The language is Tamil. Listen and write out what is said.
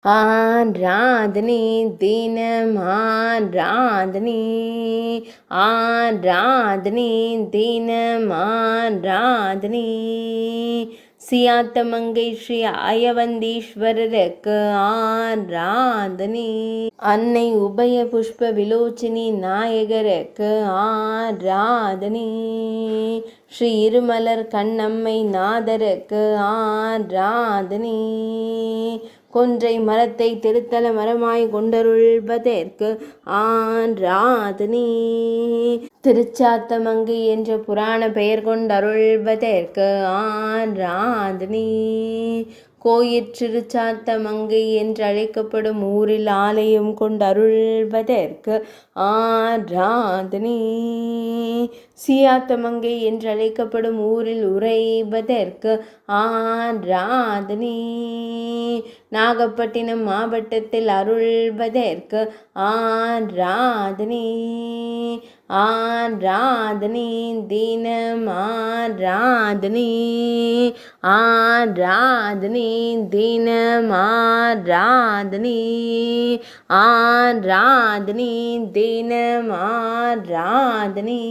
ஆராதனை தினம் ஆராதனை, ஆராதனை தினம் ஆராதனை. சியாத்தமங்கை ஸ்ரீ ஆயவந்தீஸ்வரருக்கு ஆராதனை. அன்னை உபய புஷ்ப விலோச்சினி நாயகருக்கு ஆராதனை. ஸ்ரீ இருமலர் கண்ணம்மை நாதருக்கு ஆராதனை. கொன்றை மரத்தை திருத்தல மரமாய் கொண்டருள்வதற்கு ஆராதனை. திருச்சாத்தமங்கை என்ற புராண பெயர் கொண்டருள்வதற்கு ஆராதனை. கோயிற்றிருச்சாத்தமங்கை என்று அழைக்கப்படும் ஊரில் ஆலயம் கொண்டருள்வதற்கு ஆராதனை. சியாத்தமங்கை என்று அழைக்கப்படும் ஊரில் உறைவதற்கு ஆராதனை. நாகப்பட்டினம் மாவட்டத்தில் அருள்வதற்கு ஆராதனை. ஆராதனை தினம் ஆராதனை, ஆராதனை தினம் ஆராதனை, ஆராதனை தினம் ஆராதனை.